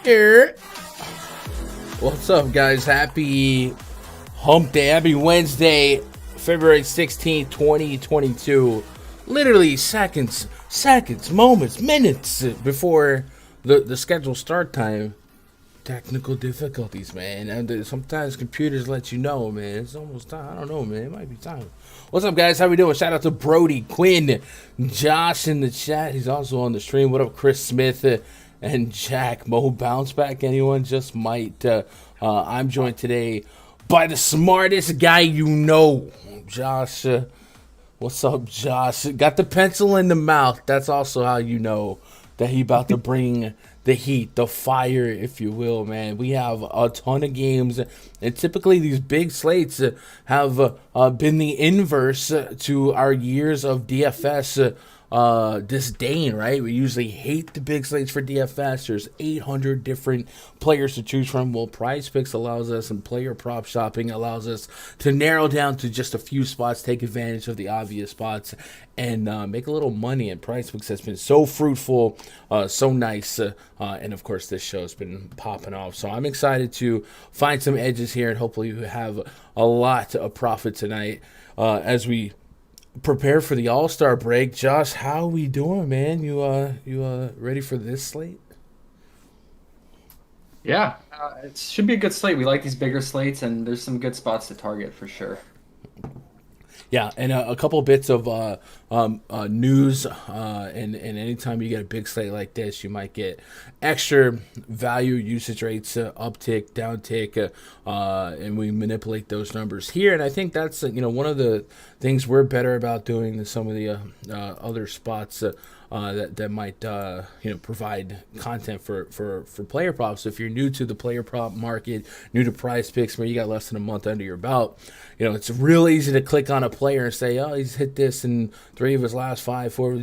Here. What's up, guys? Happy hump day. Happy Wednesday, February 16th, 2022. Literally seconds, moments, minutes before the scheduled start time. Technical difficulties, man. And sometimes computers let you know, man. It's almost time. I don't know, man. It might be time. What's up, guys? How we doing? Shout out to Brody, Quinn, Josh in the chat. He's also on the stream. What up, Chris Smith and Jack? Mo bounce back? Anyone? Just might. I'm joined today by the smartest guy you know, Josh. What's up, Josh? Got the pencil in the mouth. That's also how you know that he about to bring the heat, the fire, if you will, man. We have a ton of games, and typically these big slates have been the inverse to our years of DFS disdain, right? We usually hate the big slates for DFS. There's 800 different players to choose from. Well, PrizePicks allows us, and player prop shopping allows us to narrow down to just a few spots, take advantage of the obvious spots, and make a little money. And PrizePicks has been so fruitful, so nice, and of course this show's been popping off. So I'm excited to find some edges here, and hopefully you have a lot of profit tonight as we prepare for the All-Star break. Josh, how we doing, man? You ready for this slate? Yeah, it should be a good slate. We like these bigger slates, and there's some good spots to target for sure. Yeah, and a couple bits of news, and anytime you get a big slate like this, you might get extra value usage rates, uptick, downtick, and we manipulate those numbers here. And I think that's one of the things we're better about doing than some of the other spots that might provide content for player props. So if you're new to the player prop market, new to PrizePicks, where you got less than a month under your belt, it's real easy to click on a player and say, oh, he's hit this in 3 of his last 5, 4.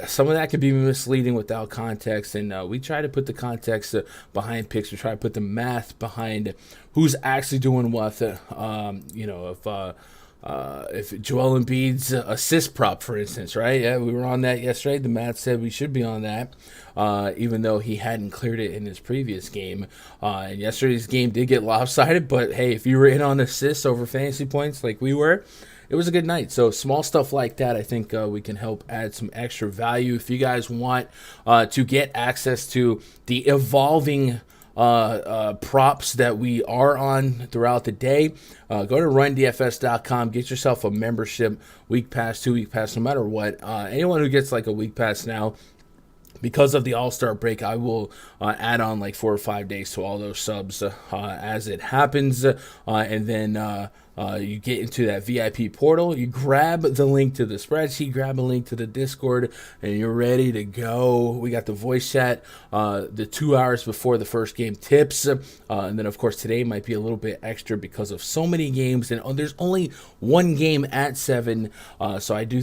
Some of that could be misleading without context, and we try to put the context behind picks. We try to put the math behind who's actually doing what. If Joel Embiid's assist prop, for instance, right? Yeah, we were on that yesterday. The math said we should be on that, even though he hadn't cleared it in his previous game. And yesterday's game did get lopsided, but hey, if you were in on assists over fantasy points like we were, it was a good night. So small stuff like that, I think we can help add some extra value. If you guys want to get access to the evolving props that we are on throughout the day, go to rundfs.com, get yourself a membership, week pass, 2-week pass, no matter what. Anyone who gets like a week pass now, because of the All-Star break, I will add on like 4 or 5 days to all those subs as it happens, and then you get into that VIP portal, you grab the link to the spreadsheet, grab a link to the Discord, and you're ready to go. We got the voice chat the 2 hours before the first game tips, and then of course today might be a little bit extra because of so many games, and there's only one game at 7, so I do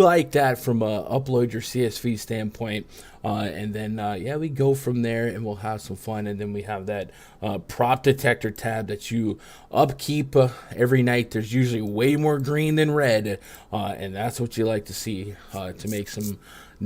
like that from a upload your CSV standpoint. And then, we go from there, and we'll have some fun. And then we have that prop detector tab that you upkeep every night. There's usually way more green than red, and that's what you like to see to make some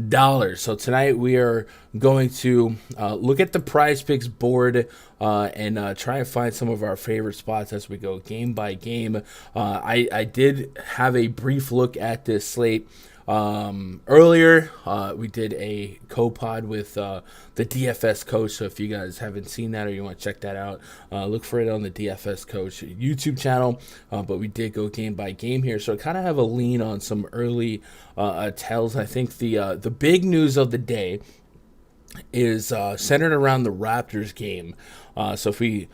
dollars. So tonight we are going to look at the PrizePicks board and try and find some of our favorite spots as we go game by game. I did have a brief look at this slate earlier. We did a co-pod with the DFS Coach, so if you guys haven't seen that or you want to check that out, look for it on the DFS Coach YouTube channel, but we did go game by game here, so I kind of have a lean on some early tells. I think the big news of the day is centered around the Raptors game. So if we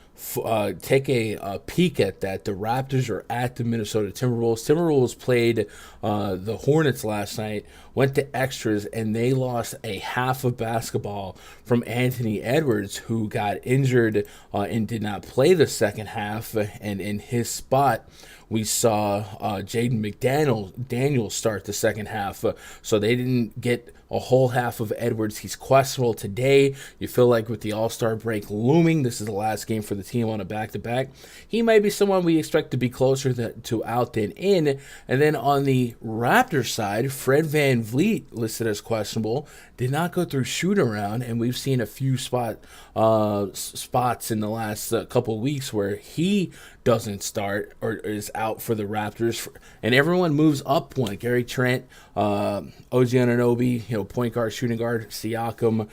take a peek at that, the Raptors are at the Minnesota Timberwolves. Timberwolves played the Hornets last night, went to extras, and they lost a half of basketball from Anthony Edwards, who got injured and did not play the second half. And in his spot, we saw Jaden McDaniels start the second half. So they didn't get a whole half of Edwards. He's questionable today. You feel like with the All-Star break looming, This is the last game for the team on a back-to-back. He might be someone we expect to be closer to out than in. And then on the Raptors side, Fred VanVleet, listed as questionable, did not go through shoot-around, and we've seen a few spots in the last couple of weeks where he doesn't start or is out for the Raptors, and everyone moves up one. Gary Trent, OG Anunoby, point guard, shooting guard, Siakam,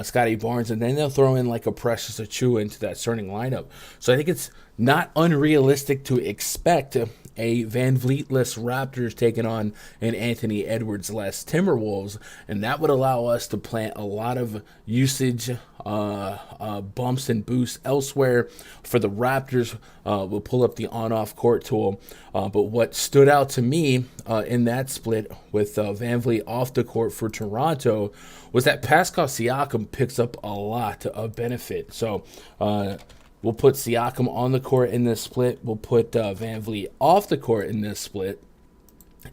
Scotty Barnes, and then they'll throw in like a Precious Achiuwa into that starting lineup. So I think it's not unrealistic to expect a Van Vliet-less Raptors taking on an Anthony Edwards-less Timberwolves, and that would allow us to plant a lot of usage bumps and boosts elsewhere. For the Raptors, we'll pull up the on-off court tool, but what stood out to me in that split with Van Vliet off the court for Toronto was that Pascal Siakam picks up a lot of benefit. So we'll put Siakam on the court in this split. We'll put Van Vliet off the court in this split.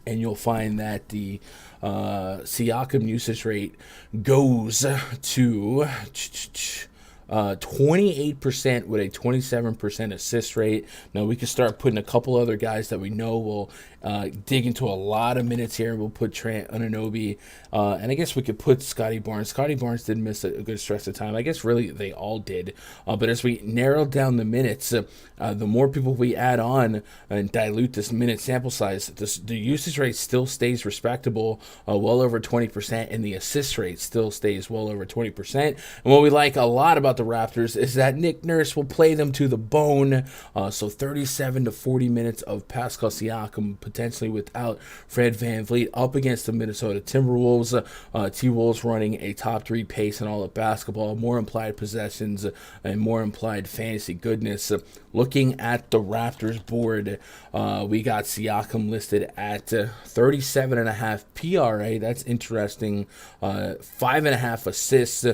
And you'll find that the Siakam usage rate goes to 28% with a 27% assist rate. Now we can start putting a couple other guys that we know will dig into a lot of minutes here. We'll put Trent, Anunoby, and I guess we could put Scotty Barnes. Scotty Barnes did miss a good stretch of time. I guess really they all did. But as we narrow down the minutes, the more people we add on and dilute this minute sample size, the usage rate still stays respectable, well over 20%, and the assist rate still stays well over 20%. And what we like a lot about the Raptors is that Nick Nurse will play them to the bone. So 37 to 40 minutes of Pascal Siakam potentially without Fred VanVleet up against the Minnesota Timberwolves. T-Wolves running a top 3 pace in all of basketball, more implied possessions and more implied fantasy goodness. Looking at the Raptors board, we got Siakam listed at 37.5 PRA. That's interesting. 5.5 assists.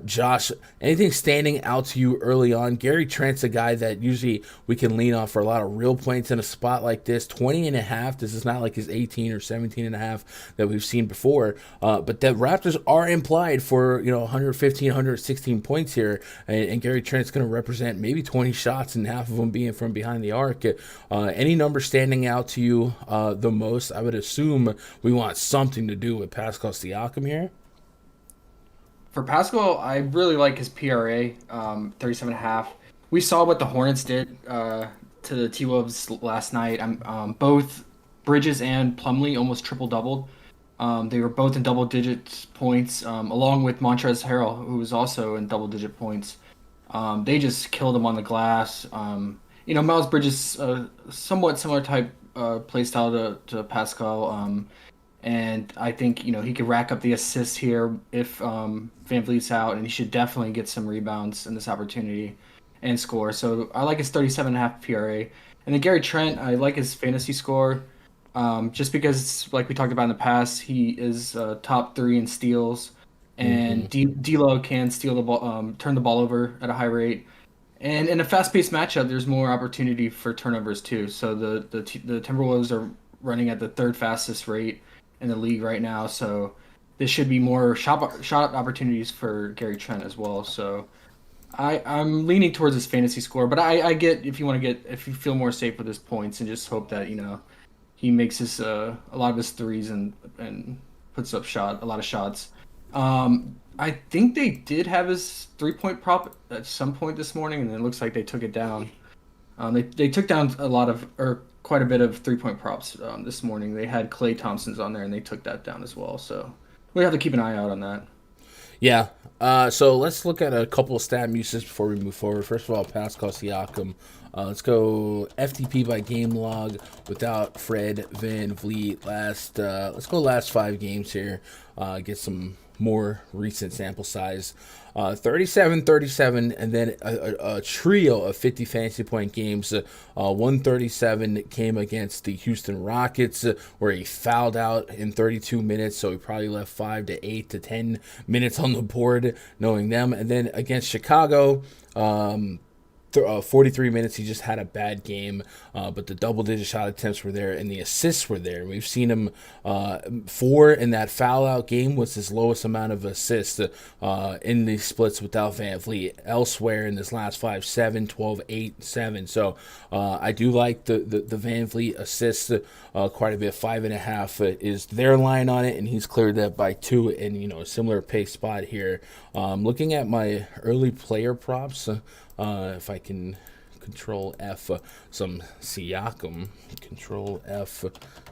Josh, anything standing out to you early on? Gary Trent's a guy that usually we can lean on for a lot of real points in a spot like this. 20.5. This is not like his 18 or 17.5 that we've seen before. But the Raptors are implied for 115, 116 points here, and Gary Trent's going to represent maybe 20 shots and half of them being from behind the arc. Any number standing out to you the most? I would assume we want something to do with Pascal Siakam here. For Pascal, I really like his PRA, 37.5. We saw what the Hornets did to the T-Wolves last night. Both Bridges and Plumlee almost triple-doubled. They were both in double-digit points, along with Montrezl Harrell, who was also in double-digit points. They just killed him on the glass. Miles Bridges, somewhat similar type play style to Pascal. And I think, he could rack up the assists here if VanVleet's out, and he should definitely get some rebounds in this opportunity and score. So I like his 37.5 PRA. And then Gary Trent, I like his fantasy score just because, like we talked about in the past, he is top 3 in steals. And D'Lo can steal the ball, turn the ball over at a high rate. And in a fast-paced matchup, there's more opportunity for turnovers too. So the Timberwolves are running at the 3rd fastest rate in the league right now, so there should be more shot opportunities for Gary Trent as well. So I'm leaning towards his fantasy score, but I get if you feel more safe with his points and just hope that he makes his a lot of his threes and puts up a lot of shots. I think they did have his 3-point prop at some point this morning, and it looks like they took it down. They took down quite a bit of 3-point props this morning. They had Klay Thompson's on there, and they took that down as well. So we have to keep an eye out on that. Yeah. So let's look at a couple of stat uses before we move forward. First of all, Pascal Siakam. Let's go FTP by game log without Fred VanVleet. Let's go last 5 games here. Get some more recent sample size. 37, and then a trio of 50 fantasy point games. 137 came against the Houston Rockets, where he fouled out in 32 minutes, so he probably left 5 to 8 to 10 minutes on the board, knowing them. And then against Chicago, 43 minutes. He just had a bad game, but the double-digit shot attempts were there and the assists were there. We've seen him 4 in that foul-out game was his lowest amount of assists in these splits without Van Vliet. Elsewhere in this last 5, 7, 12, 8, 7. So I do like the Van Vliet assists quite a bit. 5.5 is their line on it, and he's cleared that by 2 in a similar pace spot here. Looking at my early player props, if I can Control F some Siakam. Control F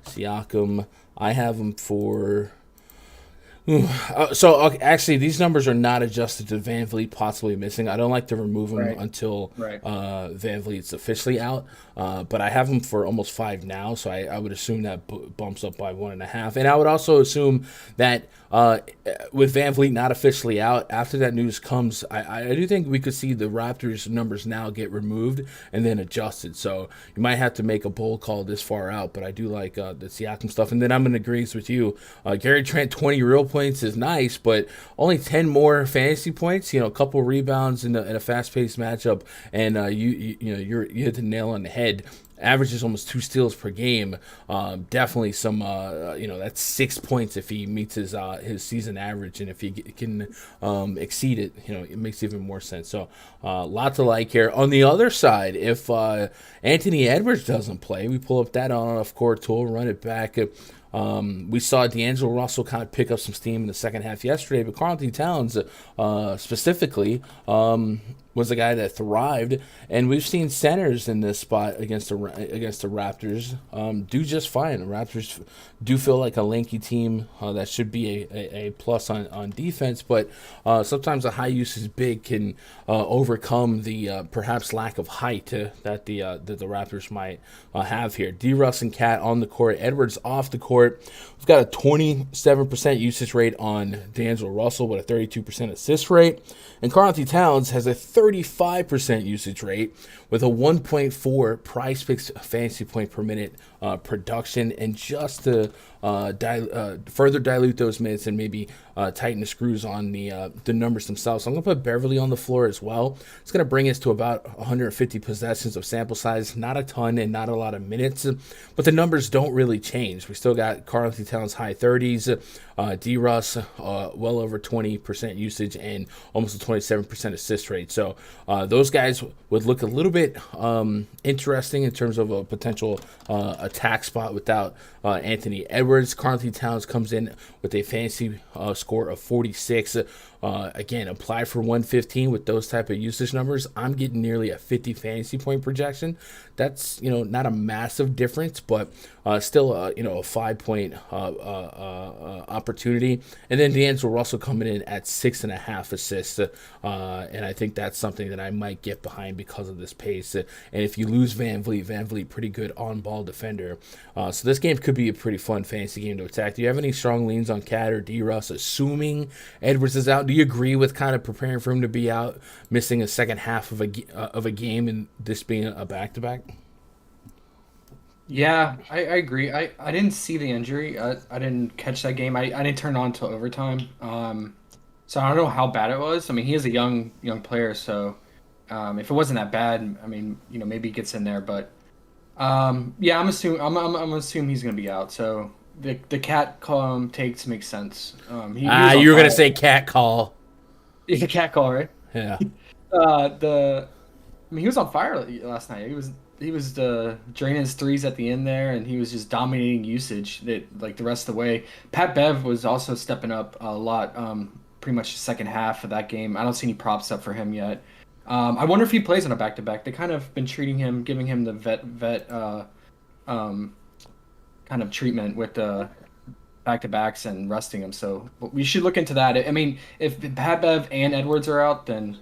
Siakam. I have him for. Actually, these numbers are not adjusted to Van Vliet possibly missing. I don't like to remove him until Van Vliet's officially out. But I have him for almost 5 now, so I would assume that bumps up by 1.5. And I would also assume that with Van Vliet not officially out, after that news comes, I do think we could see the Raptors numbers now get removed and then adjusted. So you might have to make a bold call this far out, but I do like the Siakam stuff. And then I'm going to agree with you. Gary Trent, 20 real points is nice, but only 10 more fantasy points. A couple rebounds in a fast-paced matchup, and you hit the nail on the head. Averages almost 2 steals per game. Definitely some, that's 6 points if he meets his season average, and if he can exceed it, it makes even more sense. So, lot to like here. On the other side, if Anthony Edwards doesn't play, we pull up that on-off court tool, run it back. We saw D'Angelo Russell kind of pick up some steam in the second half yesterday, but Karl-Anthony Towns specifically was a guy that thrived, and we've seen centers in this spot against the Raptors do just fine. The Raptors do feel like a lanky team that should be a plus on defense, but sometimes a high usage big can overcome the perhaps lack of height that the Raptors might have here. D. Russ and Cat on the court, Edwards off the court. We've got a 27% usage rate on D'Angelo Russell with a 32% assist rate, and Karl-Anthony Towns has a 35% usage rate with a 1.4 PrizePicks fantasy point per minute production. And just to further dilute those minutes and maybe tighten the screws on the numbers themselves, I'm going to put Beverly on the floor as well. It's going to bring us to about 150 possessions of sample size, not a ton and not a lot of minutes, but the numbers don't really change. We still got Karl-Anthony Towns high 30s, D-Russ well over 20% usage and almost a 27% assist rate. So those guys would look a little bit interesting in terms of a potential attack spot without Anthony Edwards. Karl-Anthony Towns comes in with a fantasy score of 46. Again, apply for 115 with those type of usage numbers. I'm getting nearly a 50 fantasy point projection. That's not a massive difference, but still a 5-point opportunity. And then D'Angelo Russell coming in at 6.5 assists, and I think that's something that I might get behind because of this pace. And if you lose Van Vliet, pretty good on-ball defender. So this game could be a pretty fun fantasy game to attack. Do you have any strong leans on Cat or D-Russ, assuming Edwards is out? Do you agree with kind of preparing for him to be out, missing a second half of a game, and this being a back-to-back? Yeah, I agree. I didn't see the injury. I didn't catch that game. I didn't turn on until overtime. So I don't know how bad it was. I mean, he is a young player, so if it wasn't that bad, I mean, maybe he gets in there. But yeah, I'm assuming he's gonna be out. So the Cat call takes makes sense. He was You were gonna fire. say Cat call. Yeah, Cat call, right? Yeah. I mean, he was on fire last night. He was draining his threes at the end there, and he was just dominating usage like the rest of the way. Pat Bev was also stepping up a lot, pretty much the second half of that game. I don't see any props up for him yet. I wonder if he plays on a back-to-back. They kind of been treating him, giving him the vet kind of treatment with the back-to-backs and resting him. So we should look into that. I mean, if Pat Bev and Edwards are out, then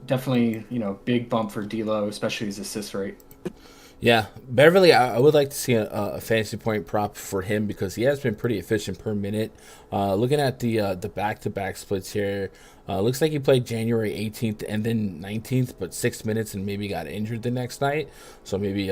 definitely, big bump for D'Lo, especially his assist rate. Yeah, Beverly, I would like to see a fantasy point prop for him because he has been pretty efficient per minute. Looking at the back-to-back splits here, looks like he played January 18th and then 19th, but 6 minutes and maybe got injured the next night. So maybe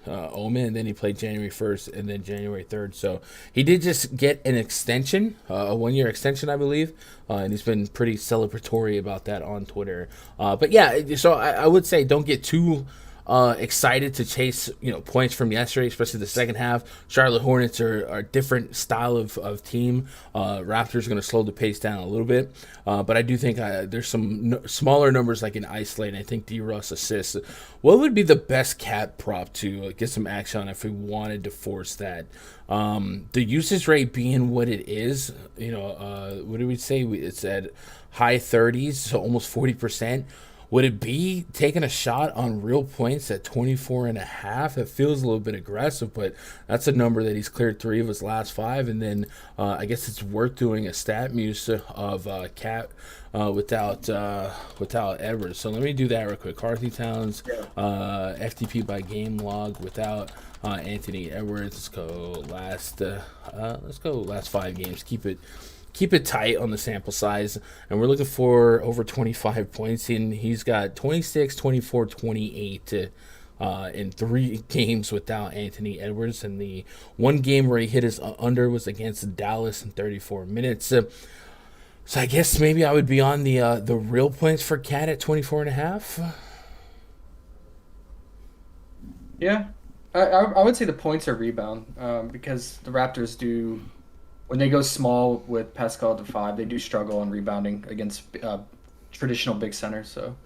omen, and then he played January 1st and then January 3rd. So he did just get an extension, a 1-year extension, I believe, and he's been pretty celebratory about that on Twitter. But yeah, so I would say don't get too excited to chase points from yesterday, especially the second half. Charlotte Hornets are a different style of team. Raptors are going to slow the pace down a little bit, but I do think there's some smaller numbers I can isolate. I think D-Russ assists. What would be the best cat prop to get some action on if we wanted to force that? The usage rate being what it is, what do we say? It's at high 30s, so almost 40%. Would it be taking a shot on real points at 24.5? It feels a little bit aggressive, but that's a number that he's cleared 3 of his last 5. And then I guess it's worth doing a stat muse of Cat without Edwards. So let me do that real quick. Carthy Towns, FTP by game log without Anthony Edwards. Let's go last 5 games. Keep it tight on the sample size, and we're looking for over 25 points. And he's got 26, 24, 28 in 3 games without Anthony Edwards. And the 1 game where he hit his under was against Dallas in 34 minutes. So I guess maybe I would be on the real points for Cat at 24.5. Yeah, I would say the points are rebound because the Raptors do. When they go small with Pascal to 5, they do struggle on rebounding against traditional big centers. So,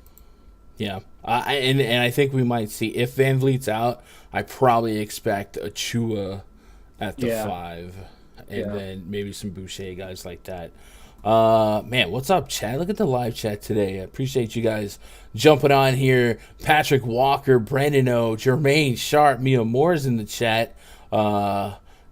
yeah, and I think we might see if Van Vliet's out. I probably expect Achua at the 5, and then maybe some Boucher guys like that. Man, what's up, chat? Look at the live chat today. I appreciate you guys jumping on here. Patrick Walker, Brandon O, Jermaine Sharp, Mia Moore's in the chat.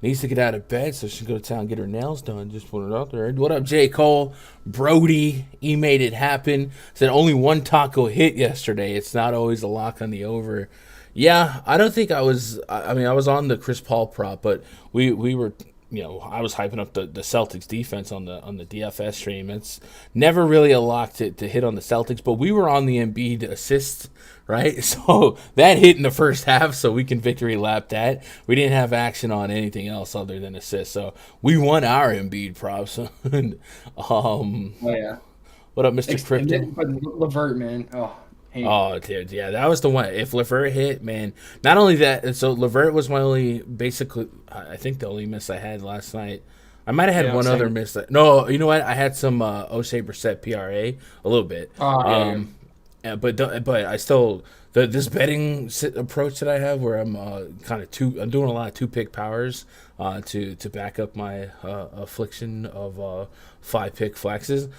Needs to get out of bed, so she can go to town and get her nails done. Just put it out there. What up, J. Cole? Brody, he made it happen. Said only 1 taco hit yesterday. It's not always a lock on the over. Yeah, I don't think I was. I mean, I was on the Chris Paul prop, but we were. I was hyping up the Celtics defense on the DFS stream. It's never really a lock to hit on the Celtics, but we were on the Embiid assist, right? So that hit in the first half, so we can victory lap that. We didn't have action on anything else other than assists, so we won our Embiid props. Oh yeah. What up, Mr. Crypto? But LeVert, man. Oh, dude, yeah, that was the one. If LeVert hit, man, not only that, so LeVert was my only, basically, I think the only miss I had last night. I might have had one other miss. No, you know what? I had some O'Shea Brissett PRA, a little bit. But I still, this betting approach that I have where I'm I'm doing a lot of 2-pick powers to back up my affliction of 5-pick flexes.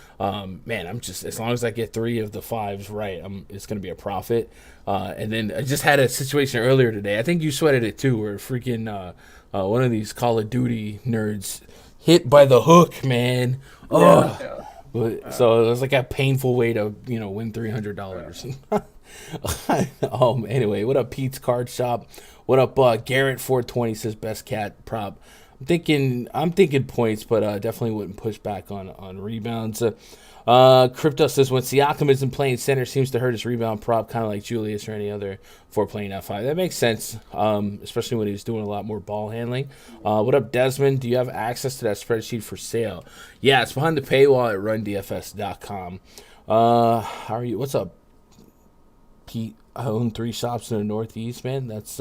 Man, I'm just, as long as I get 3 of the 5s right, it's going to be a profit. And then I just had a situation earlier today. I think you sweated it too, where freaking one of these Call of Duty nerds hit by the hook, man. Oh. Yeah. So it was like a painful way to win $300. Anyway, what up, Pete's Card Shop? What up, Garrett 420 says best cat prop. I'm thinking points, but definitely wouldn't push back on rebounds. Crypto says when Siakam isn't playing center, seems to hurt his rebound prop, kind of like Julius or any other for playing F5. That makes sense, especially when he's doing a lot more ball handling. What up, Desmond? Do you have access to that spreadsheet for sale? Yeah, it's behind the paywall at rundfs.com. How are you? What's up, Pete? I own 3 shops in the Northeast, man. That's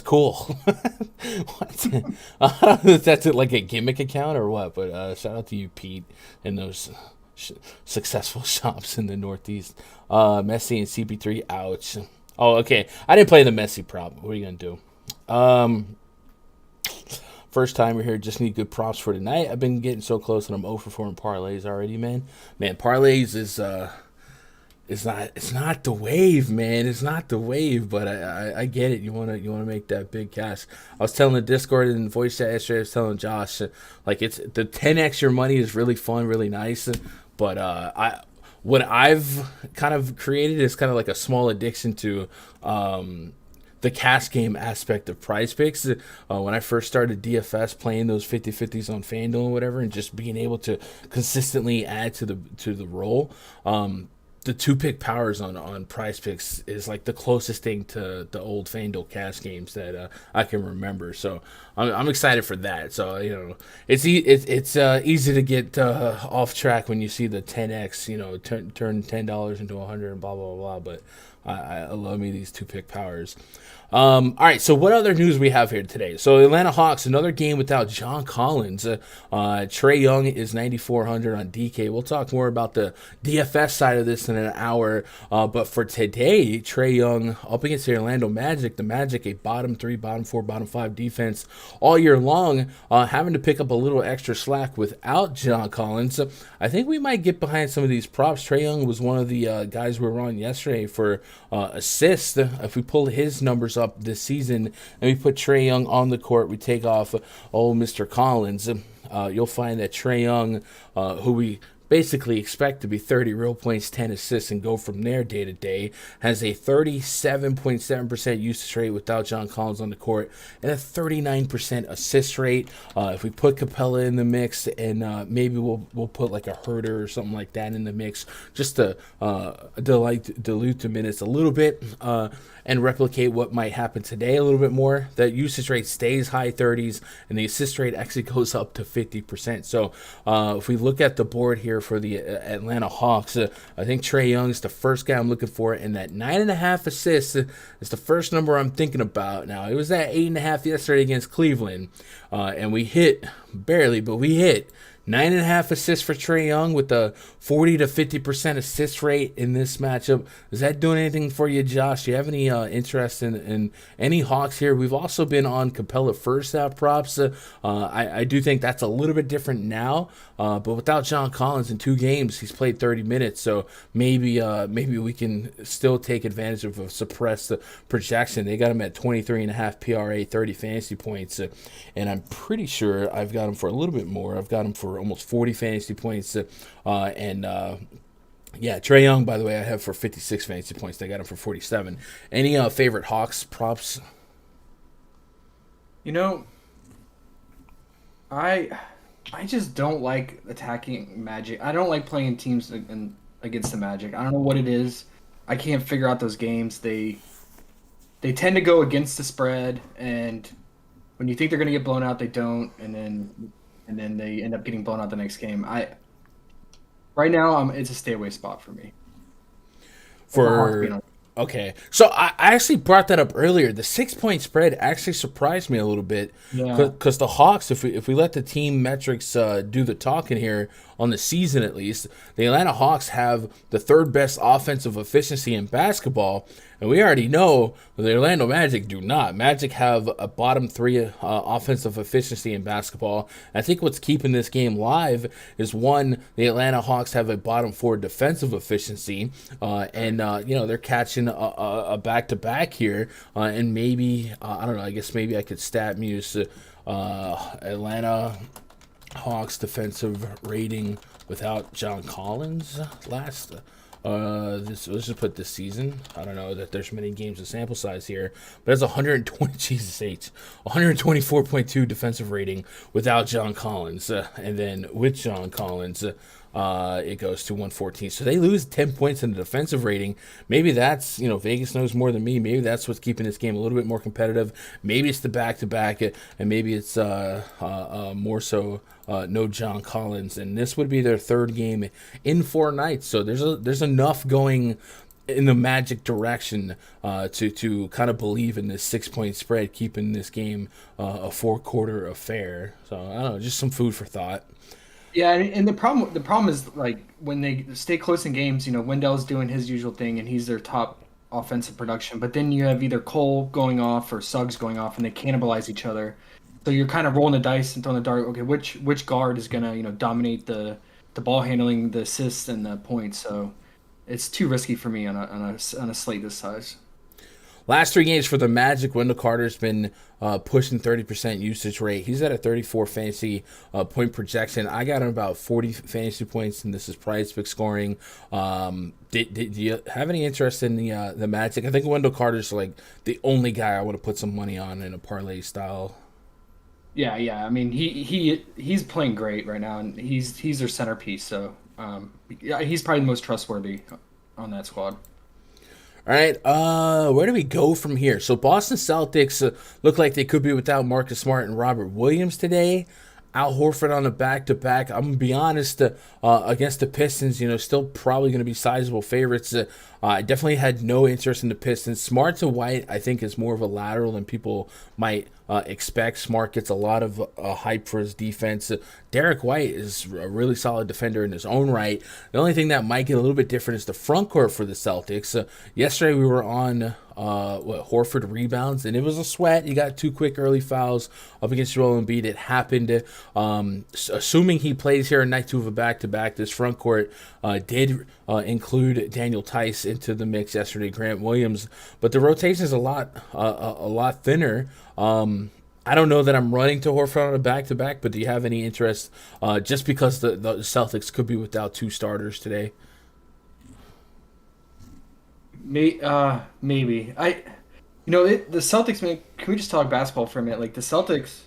cool. What? I don't know if that's like a gimmick account or what, but shout out to you, Pete, and those successful shops in the Northeast. Messi and CP3, ouch. Oh, okay. I didn't play the Messi prop. What are you going to do? First time we're here, just need good props for tonight. I've been getting so close, and I'm 0 for 4 in parlays already, man. Man, parlays is... It's not the wave, man. It's not the wave, but I get it. You wanna make that big cash. I was telling the Discord and voice chat yesterday. I was telling Josh, like, it's the 10x your money is really fun, really nice. But what I've kind of created is kind of like a small addiction to the cash game aspect of PrizePicks. When I first started DFS, playing those 50-50s on FanDuel and whatever, and just being able to consistently add to the roll. the two pick powers on Prize Picks is like the closest thing to the old FanDuel cash games that I can remember. So I'm excited for that. So it's easy to get off track when you see the 10x. Turn $10 into 100 and blah blah blah. But I love me these two pick powers. All right, so what other news we have here today? So Atlanta Hawks, another game without John Collins. Trae Young is 9,400 on DK. We'll talk more about the DFS side of this in an hour. But for today, Trae Young up against the Orlando Magic. The Magic, a bottom 3, bottom 4, bottom 5 defense all year long, having to pick up a little extra slack without John Collins. I think we might get behind some of these props. Trae Young was one of the guys we were on yesterday for assists. If we pull his numbers up this season and we put Trae Young on the court, we take off Mr. Collins, you'll find that Trae Young, who we basically expect to be 30 real points, 10 assists, and go from there day to day, has a 37.7% usage rate without John Collins on the court and a 39% assist rate. If we put Capella in the mix, and maybe we'll put like a Herder or something like that in the mix, just to dilute the minutes a little bit, and replicate what might happen today a little bit more, that usage rate stays high 30s and the assist rate actually goes up to 50%. So if we look at the board here for the Atlanta Hawks, I think Trae Young is the first guy I'm looking for, and that 9.5 assists is the first number I'm thinking about. Now, it was at 8.5 yesterday against Cleveland, and we hit, barely, but we hit 9.5 assists for Trae Young with a 40 to 50% assist rate in this matchup. Is that doing anything for you, Josh? Do you have any interest in any Hawks here? We've also been on Capella first half props. I do think that's a little bit different now, but without John Collins in 2 games, he's played 30 minutes, so maybe we can still take advantage of a suppressed projection. They got him at 23.5 PRA, 30 fantasy points, and I'm pretty sure I've got him for a little bit more. I've got him for almost 40 fantasy points, Trae Young, by the way, I have for 56 fantasy points. They got him for 47. Any favorite Hawks props? I just don't like attacking Magic. I don't like playing teams against the Magic. I don't know what it is. I can't figure out those games. They tend to go against the spread, and when you think they're going to get blown out, they don't, and then they end up getting blown out the next game. Right now, it's a stay away spot for me. Okay, so I actually brought that up earlier. The 6-point spread actually surprised me a little bit, because the Hawks, if we let the team metrics do the talking here on the season, at least, the Atlanta Hawks have the 3rd best offensive efficiency in basketball, and we already know the Orlando Magic do not. Magic have a bottom 3 offensive efficiency in basketball. I think what's keeping this game live is, one, the Atlanta Hawks have a bottom 4 defensive efficiency, and they're catching a back-to-back here, and maybe, I don't know, I guess maybe I could stat muse Atlanta Hawks defensive rating without John Collins last. Let's just put this season. I don't know that there's many games of sample size here, but it's 120. Jesus H, 124.2 defensive rating without John Collins, and then with John Collins, it goes to 114. So they lose 10 points in the defensive rating. Maybe that's, Vegas knows more than me. Maybe that's what's keeping this game a little bit more competitive. Maybe it's the back-to-back, and maybe it's more so no John Collins. And this would be their 3rd game in 4 nights. So there's enough going in the Magic direction to kind of believe in this 6-point spread, keeping this game a 4-quarter affair. So I don't know, just some food for thought. Yeah, and the problem is, like, when they stay close in games, Wendell's doing his usual thing and he's their top offensive production, but then you have either Cole going off or Suggs going off, and they cannibalize each other. So you're kind of rolling the dice and throwing the dart. Okay, which guard is gonna dominate the ball handling, the assists, and the points? So it's too risky for me on a slate this size. Last 3 games for the Magic, Wendell Carter's been pushing 30% usage rate. He's at a 34 fantasy point projection. I got him about 40 fantasy points, and this is PrizePicks scoring. Do you have any interest in the Magic? I think Wendell Carter's like the only guy I want to put some money on in a parlay style. Yeah. I mean, he's playing great right now, and he's their centerpiece. So he's probably the most trustworthy on that squad. All right, where do we go from here? So Boston Celtics look like they could be without Marcus Smart and Robert Williams today. Al Horford on a back-to-back. I'm gonna be honest, against the Pistons, still probably gonna be sizable favorites. I definitely had no interest in the Pistons. Smart to White, I think, is more of a lateral than people might expect. Smart gets a lot of hype for his defense. Derek White is a really solid defender in his own right. The only thing that might get a little bit different is the front court for the Celtics. Yesterday we were on Horford rebounds, and it was a sweat. He got 2 quick early fouls up against Joel Embiid. It happened. Assuming he plays here in night 2 of a back-to-back, this front court did include Daniel Tice into the mix yesterday, Grant Williams, but the rotation is a lot thinner. I don't know that I'm running to Horford on a back-to-back, but do you have any interest just because the Celtics could be without 2 starters today? Maybe. The Celtics, man, can we just talk basketball for a minute? Like, the Celtics,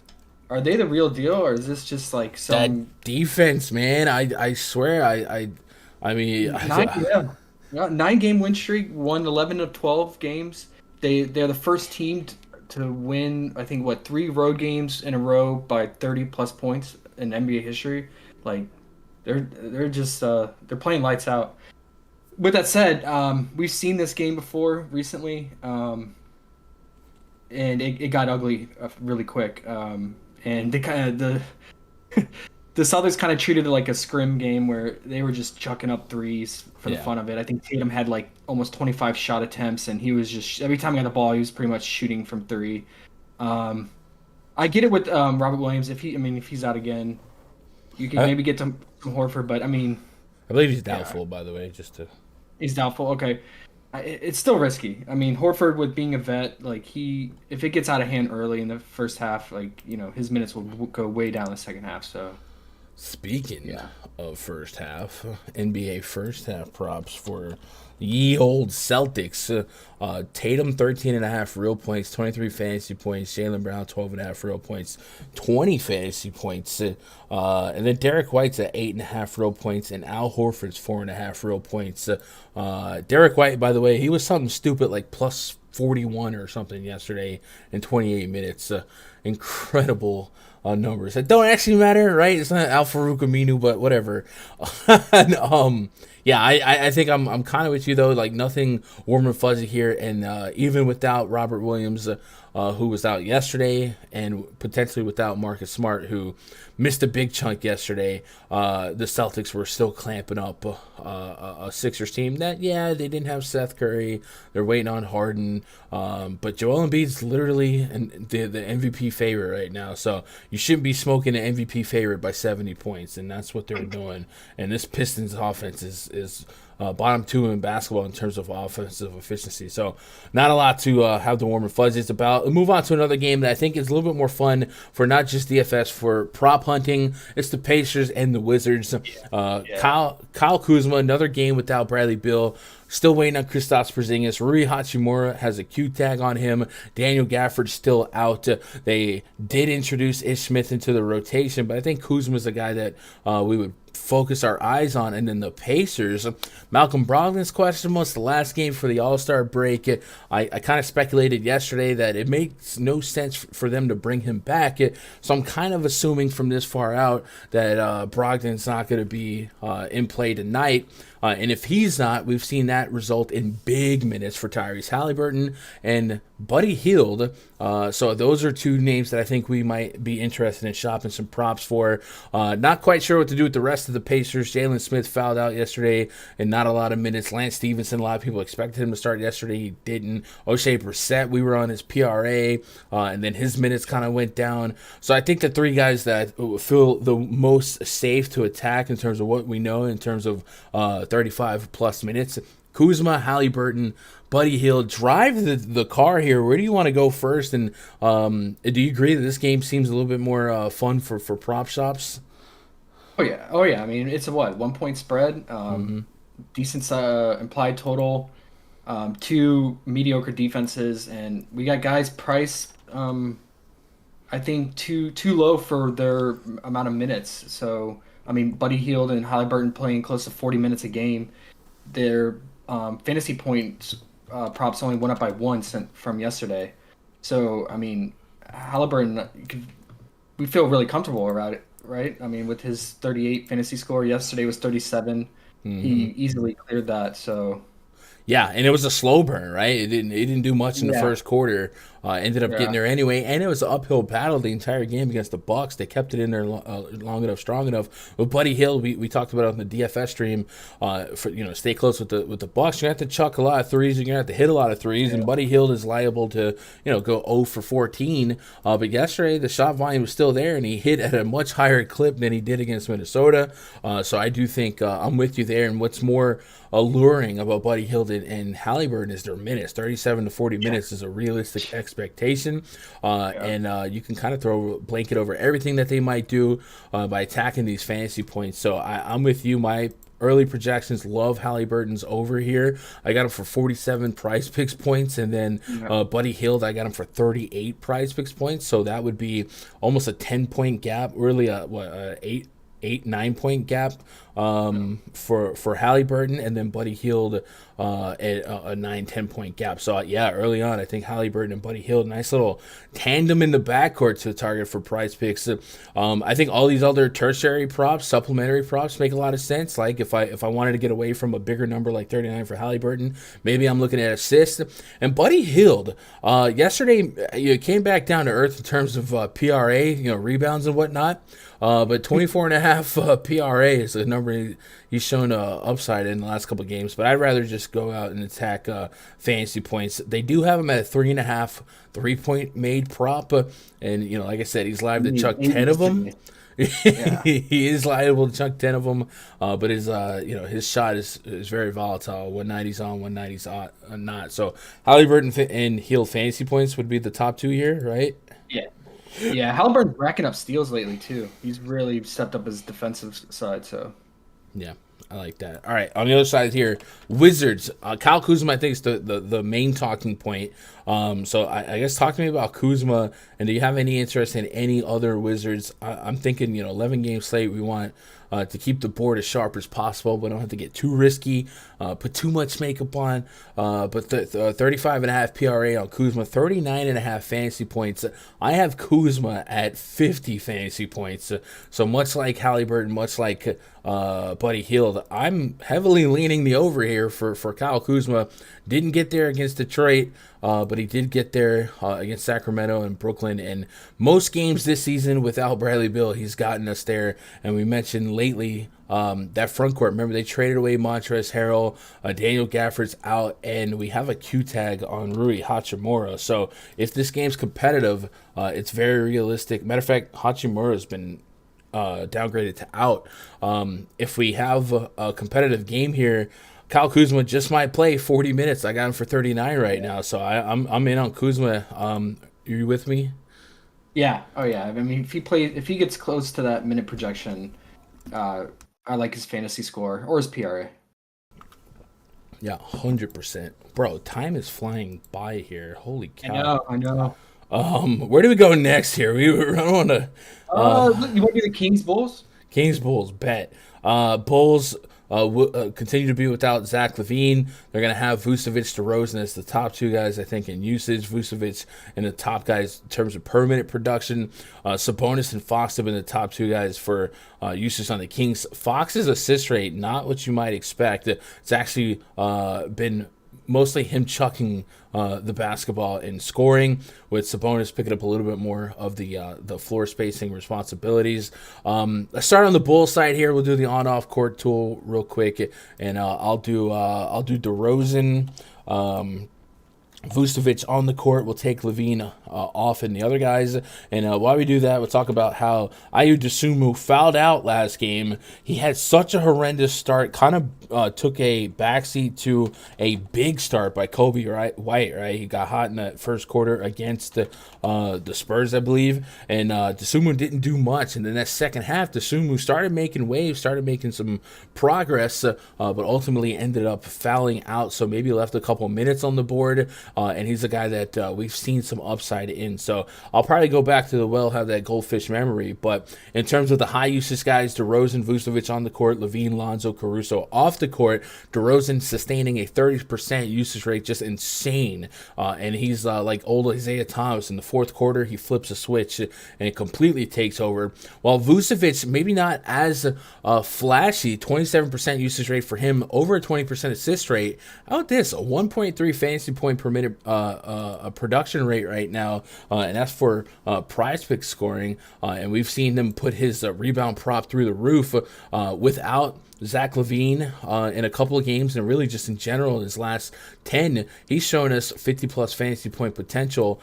are they the real deal, or is this just like some That defense, man, I swear, I mean, nine, yeah, yeah, 9 game win streak, won 11 of 12 games. They're the first team to win, I think, 3 road games in a row by 30 plus points in NBA history. Like, they're just they're playing lights out. With that said, we've seen this game before recently, and it got ugly really quick. And the Celtics kind of treated it like a scrim game where they were just chucking up threes for the fun of it. I think Tatum had like almost 25 shot attempts, and he was just every time he got the ball, he was pretty much shooting from 3. I get it with Robert Williams. If he's out again, you can maybe get to Horford, but I mean, I believe he's doubtful, by the way, just to. He's doubtful. Okay, it's still risky. I mean, Horford, with being a vet, like if it gets out of hand early in the first half, like his minutes will go way down the second half. So, Speaking of first half, NBA first half props for ye old Celtics. Tatum 13.5 real points, 23 fantasy points. Jaylen Brown 12.5 real points, 20 fantasy points. And then Derek White's at 8.5 real points, and Al Horford's 4.5 real points. Derek White, by the way, he was something stupid like plus 41 or something yesterday in 28 minutes. Incredible numbers that don't actually matter, right? It's not Al Farouk Aminu, but whatever. And, I think I'm kind of with you though. Like, nothing warm and fuzzy here, and even without Robert Williams, who was out yesterday, and potentially without Marcus Smart, who missed a big chunk yesterday, the Celtics were still clamping up a Sixers team that, they didn't have Seth Curry. They're waiting on Harden. But Joel Embiid's literally the MVP favorite right now. So you shouldn't be smoking an MVP favorite by 70 points, and that's what they're doing. And this Pistons offense is bottom 2 in basketball in terms of offensive efficiency. So not a lot to have the warm and fuzzies about. We'll move on to another game that I think is a little bit more fun for not just DFS, for prop hunting. It's the Pacers and the Wizards. Kyle Kuzma, another game without Bradley Beal. Still waiting on Kristaps Porzingis. Rui Hachimura has a Q tag on him. Daniel Gafford's still out. They did introduce Ish Smith into the rotation, but I think Kuzma's a guy that we would focus our eyes on. And then the Pacers, Malcolm Brogdon's questionable. It's the last game for the All-Star break. I kind of speculated yesterday that it makes no sense for them to bring him back. So I'm kind of assuming from this far out that Brogdon's not going to be in play tonight. And if he's not, we've seen that result in big minutes for Tyrese Halliburton and Buddy Hield. So those are 2 names that I think we might be interested in shopping some props for. Not quite sure what to do with the rest of the Pacers. Jalen Smith fouled out yesterday and not a lot of minutes. Lance Stevenson, a lot of people expected him to start yesterday. He didn't. O'Shea Brissett, we were on his PRA, and then his minutes kind of went down. So I think the 3 guys that feel the most safe to attack in terms of what we know in terms of 35-plus minutes, Kuzma, Halliburton, Buddy Hield. Drive the car here. Where do you want to go first? And do you agree that this game seems a little bit more fun for prop shops? Oh yeah. I mean, it's a 1-point spread, decent implied total, 2 mediocre defenses, and we got guys priced, I think too low for their amount of minutes. So I mean, Buddy Hield and Halliburton playing close to 40 minutes a game. They're fantasy points props only went up by one from yesterday. So I mean, Halliburton, we feel really comfortable about it, right? I mean, with his 38 fantasy score yesterday was 37. Hmm. He easily cleared that. So Yeah, and it was a slow burn, right? It didn't do much in the yeah, first quarter. Ended up getting yeah, there anyway, and it was an uphill battle the entire game against the Bucks. They kept it in there long enough, strong enough. With Buddy Hield, we talked about it on the DFS stream. For stay close with the Bucks. You have to chuck a lot of threes. You're gonna have to hit a lot of threes, and yeah, Buddy Hield is liable to go 0 for 14. But yesterday the shot volume was still there, and he hit at a much higher clip than he did against Minnesota. So I do think I'm with you there. And what's more alluring about Buddy Hield and Halliburton is their minutes. 37 to 40 yeah, minutes is a realistic expectation, yeah. and you can kind of throw a blanket over everything that they might do by attacking these fantasy points. So I'm with you. My early projections love Halliburton's over here. I got him for 47 prize picks points, and then Yeah. Buddy Hield, I got him for 38 prize picks points. So that would be almost a 10-point gap, really a 8-9 point gap for Halliburton, and then Buddy Hield at a 9-10 point gap. So yeah, early on, I think Halliburton and Buddy Hield, nice little tandem in the backcourt to target for prize picks. I think all these other tertiary props, supplementary props, make a lot of sense. Like if I wanted to get away from a bigger number like 39 for Halliburton, maybe I'm looking at assists. And Buddy Hield, yesterday came back down to earth in terms of PRA, rebounds and whatnot. But 24.5 PRA is a number he's shown upside in the last couple of games. But I'd rather just go out and attack fantasy points. They do have him at a 3.5 3-point made prop, and like I said, he's liable to chuck 10 of them. Yeah. He is liable to chuck 10 of them, but his shot is very volatile. 190's on, 190's not. So Halliburton and Hield fantasy points would be the top two here, right? Yeah. Yeah, Halliburton's racking up steals lately too. He's really stepped up his defensive side. So Yeah, I like that. All right, on the other side here, Wizards. Kyle Kuzma, I think, is the main talking point. So I guess talk to me about Kuzma, and do you have any interest in any other Wizards? I'm thinking, 11 game slate. We want to keep the board as sharp as possible. We don't have to get too risky, put too much makeup on. But the 35.5 PRA on Kuzma, 39.5 fantasy points. I have Kuzma at 50 fantasy points. So much like Halliburton, much like Buddy Hield, I'm heavily leaning the over here for Kyle Kuzma. Didn't get there against Detroit, but he did get there against Sacramento and Brooklyn. And most games this season without Bradley Beal, he's gotten us there. And we mentioned lately that front court. Remember, they traded away Montrezl Harrell. Daniel Gafford's out, and we have a Q tag on Rui Hachimura. So if this game's competitive, it's very realistic. Matter of fact, Hachimura's been downgraded to out. If we have a competitive game here, Kyle Kuzma just might play 40 minutes. I got him for 39 right now, so I'm in on Kuzma. Are you with me? yeah, oh yeah. I mean, if he gets close to that minute projection, I like his fantasy score or his PRA. Yeah, 100%. Bro, time is flying by here. Holy cow. I know. Where do we go next here? We were on a You want to do the Kings Bulls? Kings Bulls bet. Bulls continue to be without Zach LaVine. They're going to have Vucevic, DeRozan as the top two guys, I think, in usage. Vucevic and the top guys in terms of per minute production. Sabonis and Fox have been the top two guys for usage on the Kings. Fox's assist rate, not what you might expect. It's actually been mostly him chucking the basketball and scoring, with Sabonis picking up a little bit more of the floor spacing responsibilities. Let's start on the Bulls side here. We'll do the on-off court tool real quick, and I'll do DeRozan. Vucevic on the court. We'll take LaVine off and the other guys. And while we do that, we'll talk about how Ayu Dosunmu fouled out last game. He had such a horrendous start, kind of took a backseat to a big start by Kobe White, right? He got hot in that first quarter against the Spurs, I believe. And Dosunmu didn't do much. And then that second half, Dosunmu started making waves, started making some progress, but ultimately ended up fouling out. So maybe left a couple minutes on the board. And he's a guy that we've seen some upside tied in. So I'll probably go back to the well, have that goldfish memory. But in terms of the high usage guys, DeRozan, Vucevic on the court, Levine, Lonzo, Caruso off the court. DeRozan sustaining a 30% usage rate, just insane. And he's like old Isaiah Thomas. In the fourth quarter, he flips a switch and it completely takes over. While Vucevic, maybe not as flashy, 27% usage rate for him, over a 20% assist rate. How about this? A 1.3 fantasy point per minute a production rate right now, and that's for PrizePicks scoring. And we've seen him put his rebound prop through the roof without Zach LaVine in a couple of games, and really just in general in his last 10, he's shown us 50-plus fantasy point potential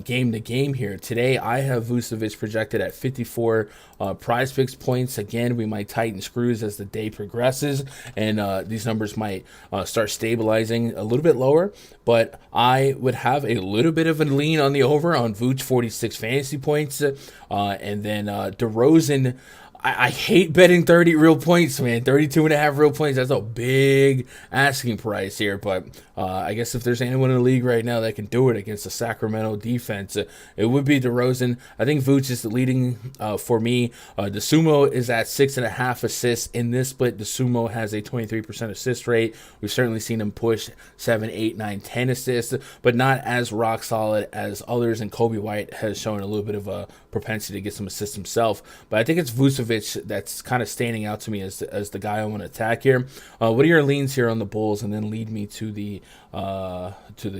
game to game here. Today, I have Vucevic projected at 54 PrizePicks points. Again, we might tighten screws as the day progresses, and these numbers might start stabilizing a little bit lower, but I would have a little bit of a lean on the over on Vooch, 46 fantasy points, and then DeRozan, I hate betting 30 real points, man. 32.5 real points. That's a big asking price here. But I guess if there's anyone in the league right now that can do it against the Sacramento defense, it would be DeRozan. I think Vooch is the leading for me. DeSumo is at 6.5 assists. In this split, DeSumo has a 23% assist rate. We've certainly seen him push 7, 8, 9, 10 assists, but not as rock solid as others. And Kobe White has shown a little bit of a propensity to get some assists himself. But I think it's Vucevic that's kind of standing out to me as the guy I want to attack here. What are your leans here on the Bulls, and then lead me to the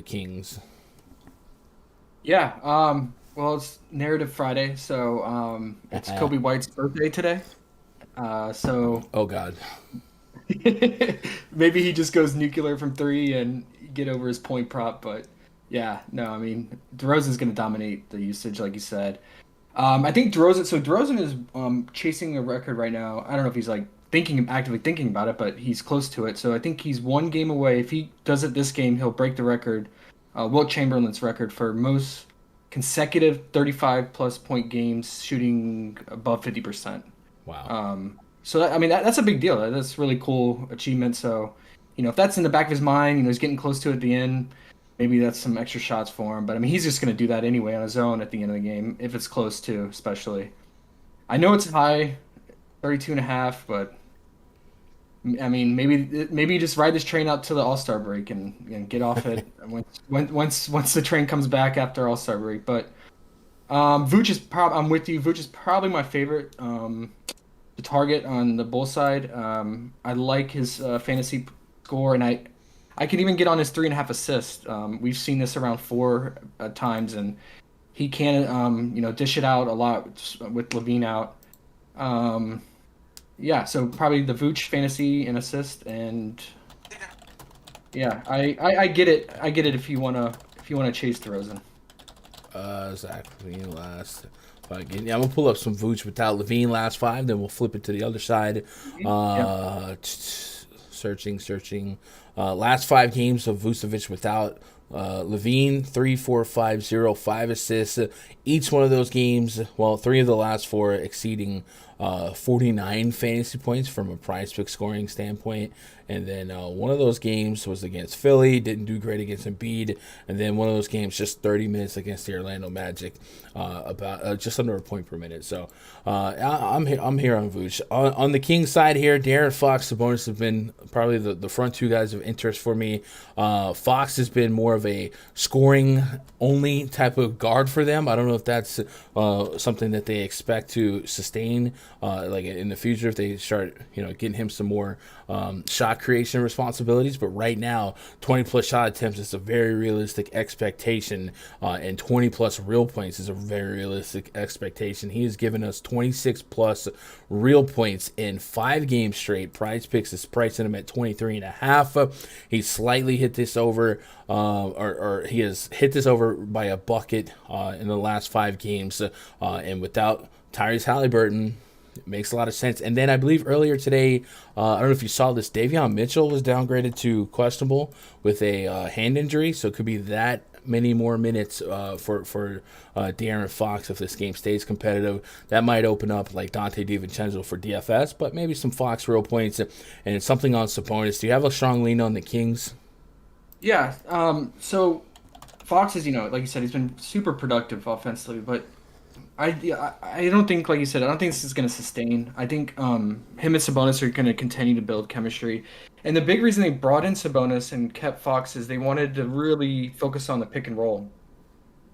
Kings? Yeah. Well, it's Narrative Friday, so it's Kobe White's birthday today. So. Oh God. Maybe he just goes nuclear from 3 and get over his point prop, but yeah, no, I mean DeRozan's going to dominate the usage, like you said. I think DeRozan is chasing a record right now. I don't know if he's like actively thinking about it, but he's close to it. So I think he's one game away. If he does it this game, he'll break the record, Wilt Chamberlain's record for most consecutive 35-plus point games shooting above 50%. Wow. So that's a big deal. That's a really cool achievement. So, if that's in the back of his mind, he's getting close to it at the end. Maybe that's some extra shots for him. But, he's just going to do that anyway on his own at the end of the game, if it's close to, especially. I know it's high, 32.5, but, maybe just ride this train out to the All-Star break and get off it once the train comes back after All-Star break. But Vooch is I'm with you. Vooch is probably my favorite to target on the Bull side. I like his fantasy score, and I can even get on his 3.5 assists. We've seen this around 4 times, and he can, dish it out a lot with Levine out. Yeah, so probably the Vooch fantasy and assist, and yeah, I get it. I get it if you wanna chase DeRozan. Exactly. Last 5 games. Yeah, I'm gonna pull up some Vooch without Levine last 5. Then we'll flip it to the other side. Searching. Last 5 games of Vucevic without Levine, 3, 4, 5, 0, 5 assists. Each one of those games, 3 of the last 4 exceeding 49 fantasy points from a PrizePicks scoring standpoint. And then one of those games was against Philly, didn't do great against Embiid. And then one of those games, just 30 minutes against the Orlando Magic, about just under a point per minute. So I'm here on Vooch. On the Kings side here, De'Aaron Fox, Sabonis have been probably the front 2 guys of interest for me. Fox has been more of a scoring-only type of guard for them. I don't know if that's something that they expect to sustain like in the future if they start getting him some more shot creation responsibilities. But right now, 20-plus shot attempts is a very realistic expectation, and 20-plus real points is a very realistic expectation. He has given us 26-plus real points in 5 games straight. PrizePicks is pricing him at 23.5. He slightly hit this over, or he has hit this over by a bucket in the last 5 games, and without Tyrese Halliburton, it makes a lot of sense. And then I believe earlier today, I don't know if you saw this, Davion Mitchell was downgraded to questionable with a hand injury, so it could be that many more minutes for De'Aaron Fox if this game stays competitive. That might open up like Dante DiVincenzo for DFS, but maybe some Fox real points and something on Sabonis. Do you have a strong lean on the Kings? Yeah. So Fox is, like you said, he's been super productive offensively, but I don't think, like you said, I don't think this is going to sustain. I think him and Sabonis are going to continue to build chemistry. And the big reason they brought in Sabonis and kept Fox is they wanted to really focus on the pick and roll.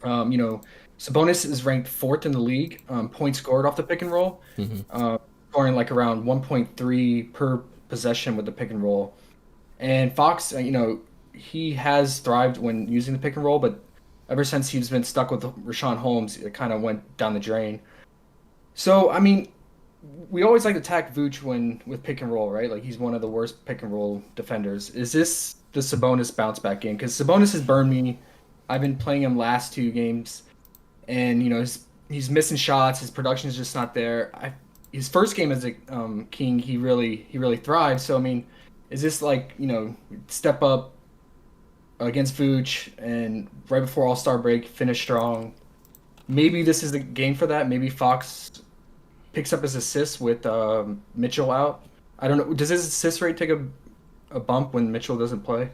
Um, you know, Sabonis is ranked fourth in the league, points scored off the pick and roll, Hmm. uh, scoring like around 1.3 per possession with the pick and roll. And Fox, he has thrived when using the pick and roll, but ever since he's been stuck with Rashawn Holmes, it kind of went down the drain. So, I mean, we always like to attack Vooch when with pick and roll, right? Like he's one of the worst pick and roll defenders. Is this the Sabonis bounce back game? Because Sabonis has burned me. I've been playing him last two games, and he's missing shots. His production is just not there. His first game as a king, he really thrived. So I mean, is this like step up against Vooch and right before All Star break, finish strong? Maybe this is the game for that. Maybe Fox picks up his assists with Mitchell out. I don't know. Does his assist rate take a bump when Mitchell doesn't play?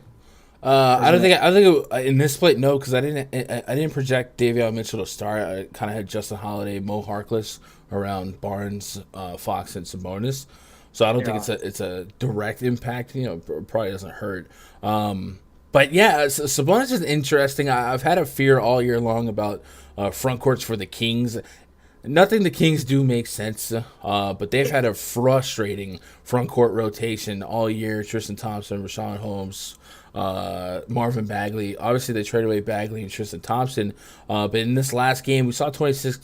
Or I isn't don't it? think I think in this split no because I didn't project Davion Mitchell to start. I kind of had Justin Holiday, Mo Harkless around Barnes, Fox, and Sabonis. So I don't think Yeah. it's a direct impact. Probably doesn't hurt. But yeah, Sabonis is interesting. I've had a fear all year long about front courts for the Kings. Nothing the Kings do makes sense, but they've had a frustrating front court rotation all year. Tristan Thompson, Rashawn Holmes, Marvin Bagley. Obviously, they traded away Bagley and Tristan Thompson. But in this last game, we saw 26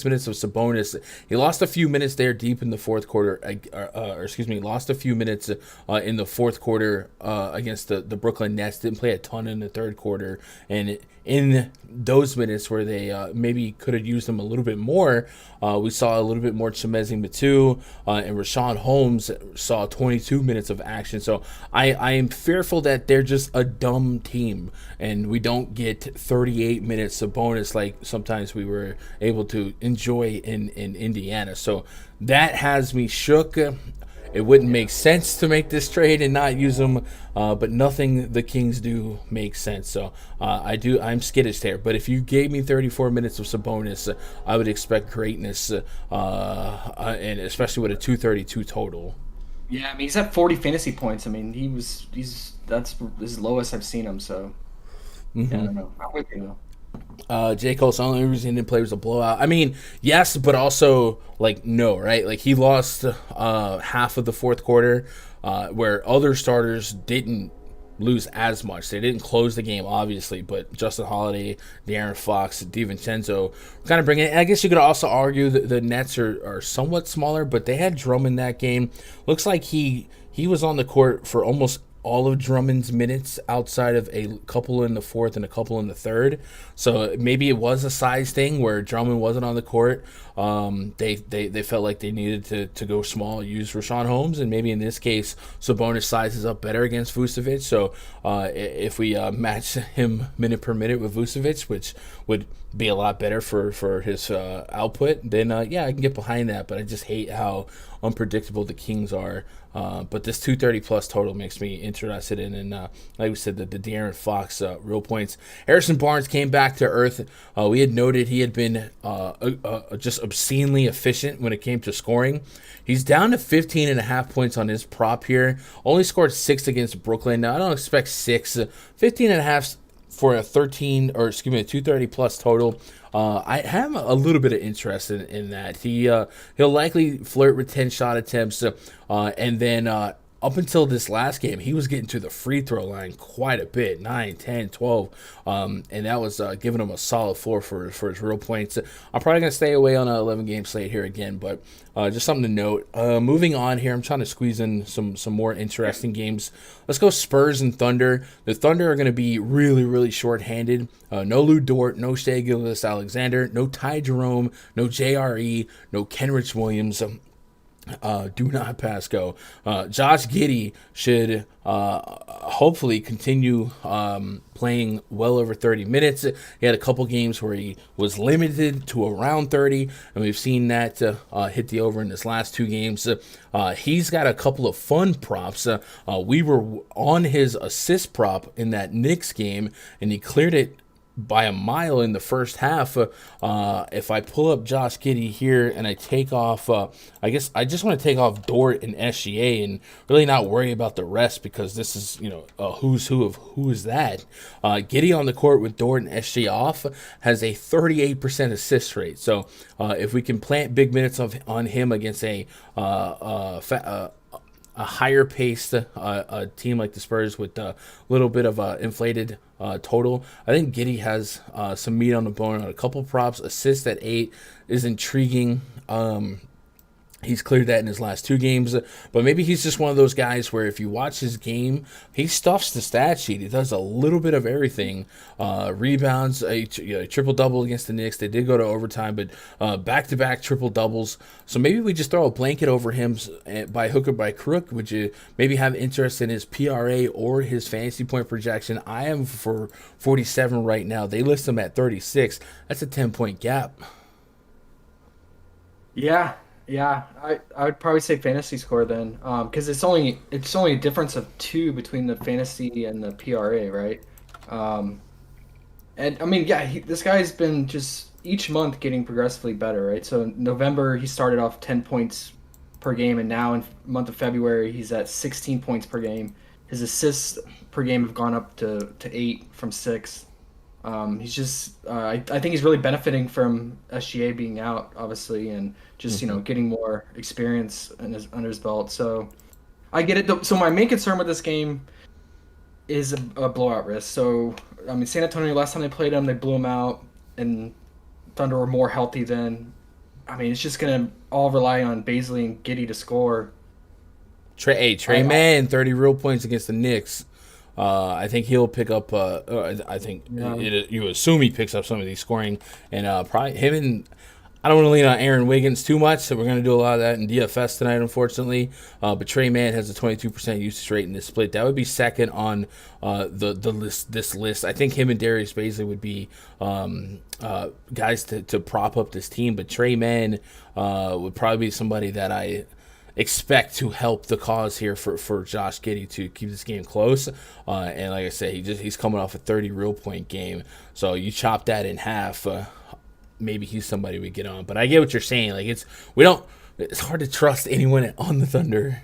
minutes of Sabonis. He lost a few minutes there deep in the fourth quarter, or excuse me, lost a few minutes in the fourth quarter against the Brooklyn Nets. Didn't play a ton in the third quarter. And in those minutes where they maybe could have used him a little bit more, we saw a little bit more Chemezi Matu, and Rashawn Holmes saw 22 minutes of action. So I am fearful that they're just a dumb team and we don't get 38 minutes of bonus like sometimes we were able to enjoy in Indiana. So that has me shook. It wouldn't make sense to make this trade and not use them, but nothing the Kings do makes sense. So I'm skittish there. But if you gave me 34 minutes of Sabonis, I would expect greatness, and especially with a 232 total. Yeah, I mean he's at 40 fantasy points. I mean he's that's his lowest I've seen him. So yeah, I don't know. I'm with you though. J. Cole's the only reason he didn't play was a blowout. I mean, yes, but also like no, right? Like he lost half of the fourth quarter, where other starters didn't lose as much. They didn't close the game, obviously, but Justin Holiday, De'Aaron Fox, DiVincenzo kind of bring it. And I guess you could also argue that the Nets are somewhat smaller, but they had Drummond that game. Looks like he was on the court for almost all of Drummond's minutes outside of a couple in the fourth and a couple in the third. So maybe it was a size thing where Drummond wasn't on the court. They felt like they needed to go small, use Rashawn Holmes, and maybe in this case, Sabonis sizes up better against Vucevic. So if we match him minute per minute with Vucevic, which would be a lot better for his output, then yeah, I can get behind that. But I just hate how unpredictable the Kings are. But this 230 plus total makes me interested in, and like we said, the De'Aaron Fox real points. Harrison Barnes came back to earth. We had noted he had been just obscenely efficient when it came to scoring. He's down to 15 and a half points on his prop here. Only scored 6 against Brooklyn. Now I don't expect 6. 15 and a half for a 13, or excuse me, a 230 plus total. I have a little bit of interest in that. He'll likely flirt with 10 shot attempts, and then up until this last game, he was getting to the free throw line quite a bit, 9, 10, 12, and that was giving him a solid floor for his real points. I'm probably going to stay away on an 11-game slate here again, but just something to note. Moving on here, I'm trying to squeeze in some more interesting games. Let's go Spurs and Thunder. The Thunder are going to be really, really short-handed. No Lou Dort, no Shai Gilgeous-Alexander, no Ty Jerome, no JRE, no Kenrich Williams. Do not pass go. Josh Giddey should hopefully continue playing well over 30 minutes. He had a couple games where he was limited to around 30, and we've seen that hit the over in his last two games. He's got a couple of fun props. We were on his assist prop in that Knicks game, and he cleared it by a mile in the first half. If I pull up Josh Giddey here and I take off, I guess I just want to take off Dort and SGA and really not worry about the rest, because this is, a who's who of who is that. Giddey on the court with Dort and SGA off has a 38% assist rate. So if we can plant big minutes on him against a higher paced team like the Spurs with a little bit of inflated total, I think Giddey has some meat on the bone on a couple props. Assist at 8 is intriguing. He's cleared that in his last two games, but maybe he's just one of those guys where if you watch his game, he stuffs the stat sheet. He does a little bit of everything. Rebounds, a triple-double against the Knicks. They did go to overtime, but back-to-back triple-doubles. So maybe we just throw a blanket over him by hook or by crook. Would you maybe have interest in his PRA or his fantasy point projection? I am for 47 right now. They list him at 36. That's a 10-point gap. Yeah, yeah. I would probably say fantasy score then, because it's only a difference of 2 between the fantasy and the PRA, right? Um, and I mean, yeah, this guy's been just each month getting progressively better, right? So in November he started off 10 points per game, and now in month of February he's at 16 points per game. His assists per game have gone up to 8 from 6. He's just I think he's really benefiting from SGA being out, obviously, and just Mm-hmm. getting more experience under his belt. So I get it. So my main concern with this game is a blowout risk. So I mean, San Antonio, last time they played them, they blew them out, and Thunder were more healthy then. I mean, it's just gonna all rely on Baisley and Giddey to score. Trey I Mann, 30 real points against the Knicks. I think he'll pick up. I think yeah. you assume he picks up some of these scoring, and probably him and I don't want to lean on Aaron Wiggins too much, so we're going to do a lot of that in DFS tonight, unfortunately. But Trey Mann has a 22% usage rate in this split. That would be second on the list. This list, I think him and Darius Baisley would be guys to prop up this team. But Trey Mann would probably be somebody that I expect to help the cause here for Josh Giddey to keep this game close. And like I said, he's coming off a 30 real point game. So you chop that in half. Maybe he's somebody we get on. But I get what you're saying. Like it's hard to trust anyone on the Thunder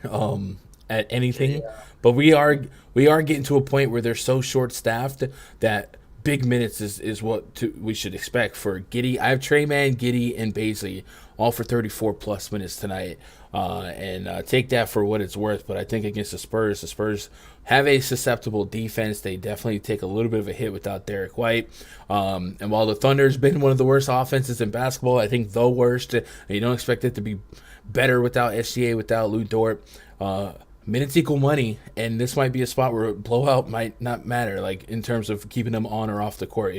at anything. Yeah. But we are getting to a point where they're so short staffed that big minutes is what we should expect for Giddey. I have Trey Mann, Giddey, and Baisley all for 34 plus minutes tonight. And take that for what it's worth. But I think against the Spurs have a susceptible defense. They definitely take a little bit of a hit without Derek White. And while the Thunder's been one of the worst offenses in basketball, I think the worst, and you don't expect it to be better without SGA, without Lou Dort. Minutes equal money, and this might be a spot where a blowout might not matter, like in terms of keeping them on or off the court.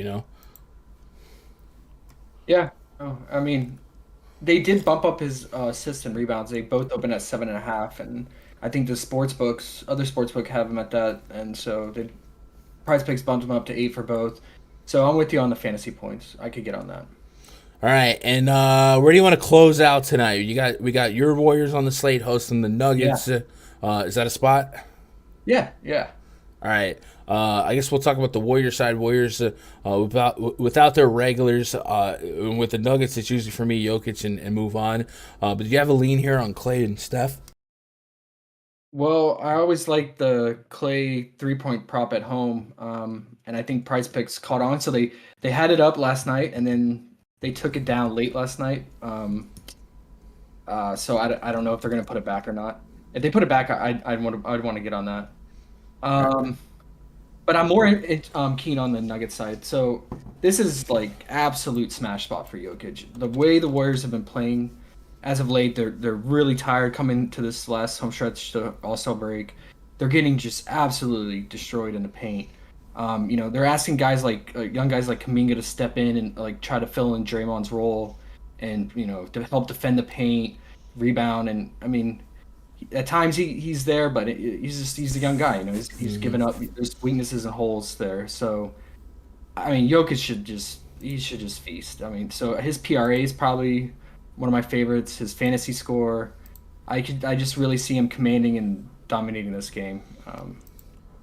Yeah. Oh, I mean, they did bump up his assists and rebounds. They both open at 7.5, and I think the other sportsbook have him at that, and so the Prize Picks bumped him up to 8 for both. So I'm with you on the fantasy points. I could get on that. All right, and where do you want to close out tonight? We got your Warriors on the slate hosting the Yeah. Nuggets. Is that a spot? Yeah. Yeah. All right. I guess we'll talk about the Warrior side. Warriors, without their regulars, with the Nuggets, it's usually for me Jokic and move on. But do you have a lean here on Clay and Steph? Well, I always like the Clay 3-point prop at home, and I think Prize Picks caught on. So they had it up last night, and then they took it down late last night. So I don't know if they're going to put it back or not. If they put it back, I'd want to get on that. Um, but I'm more keen on the Nuggets side. So this is like absolute smash spot for Jokic. The way the Warriors have been playing as of late, they're really tired coming to this last home stretch to All-Star break. They're getting just absolutely destroyed in the paint. They're asking guys like young guys like Kuminga to step in and like try to fill in Draymond's role, and to help defend the paint. rebound, and I mean, at times he's there, but he's a young guy. He's given up. There's weaknesses and holes there. So, I mean, Jokic should just feast. I mean, so his PRA is probably one of my favorites. His fantasy score, I just really see him commanding and dominating this game.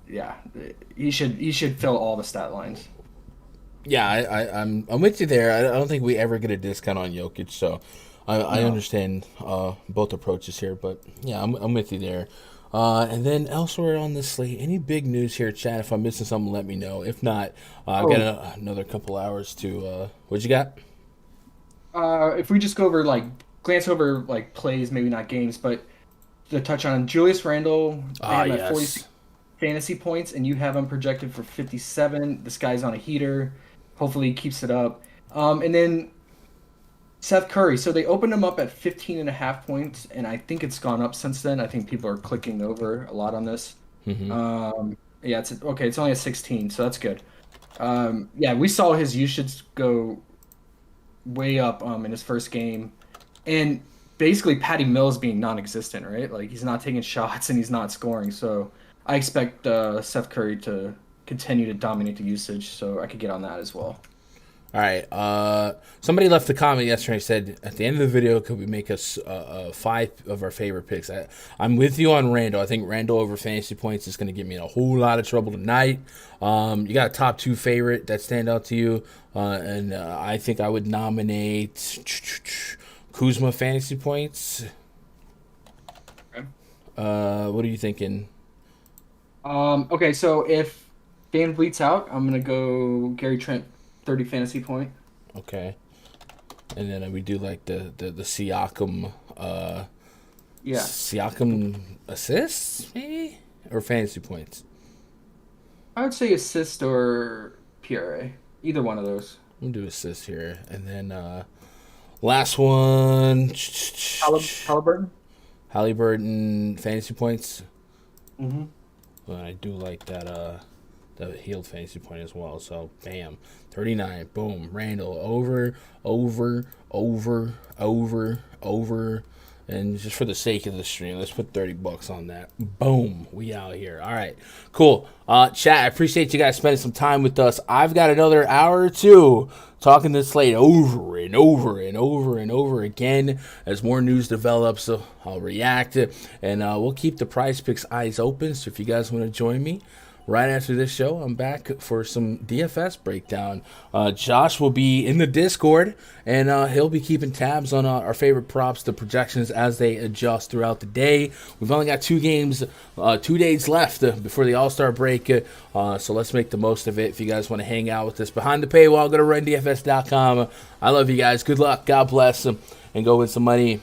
Yeah, he should fill all the stat lines. Yeah, I'm with you there. I don't think we ever get a discount on Jokic, so I No. understand both approaches here. But yeah, I'm with you there. And then elsewhere on this slate, any big news here, Chad? If I'm missing something, let me know. If not, I've got another couple hours to. What you got? If we just glance over like plays, maybe not games, but to touch on Julius Randle, they have him at 46 Yes. fantasy points, and you have him projected for 57. This guy's on a heater. Hopefully, he keeps it up. And then Seth Curry. So they opened him up at 15 and a half points, and I think it's gone up since then. I think people are clicking over a lot on this. Yeah, it's okay. It's only a 16, so that's good. Yeah, we saw his usage go way up in his first game, and basically Patty Mills being non-existent, right? Like he's not taking shots and he's not scoring. So I expect Seth Curry to continue to dominate the usage. So I could get on that as well. All right. Somebody left a comment yesterday and said, at the end of the video, could we make us 5 of our favorite picks? I'm with you on Randall. I think Randall over fantasy points is going to get me in a whole lot of trouble tonight. You got a top 2 favorite that stand out to you, and I think I would nominate Kuzma fantasy points. Okay. What are you thinking? Okay, so if Van Vliet's out, I'm gonna go Gary Trent 30 fantasy point. Okay. And then we do like the Siakam Yeah. Siakam assists, maybe? Or fantasy points? I would say assist or PRA. Either one of those. We'll do assists here. And then last one. Halliburton? Halliburton fantasy points. Mm-hmm. Well, I do like that the healed fantasy point as well. So bam. 39. Boom. Randall over. And just for the sake of the stream, let's put $30 on that. Boom. We out here. All right. Cool. Chat, I appreciate you guys spending some time with us. I've got another hour or two talking this slate over and over again. As more news develops, so I'll react. And we'll keep the Prize Picks eyes open. So if you guys want to join me, right after this show, I'm back for some DFS breakdown. Josh will be in the Discord, and he'll be keeping tabs on our favorite props, the projections as they adjust throughout the day. We've only got 2 days left before the All-Star break, so let's make the most of it. If you guys want to hang out with us behind the paywall, go to RunDFS.com. I love you guys. Good luck. God bless, and go win some money.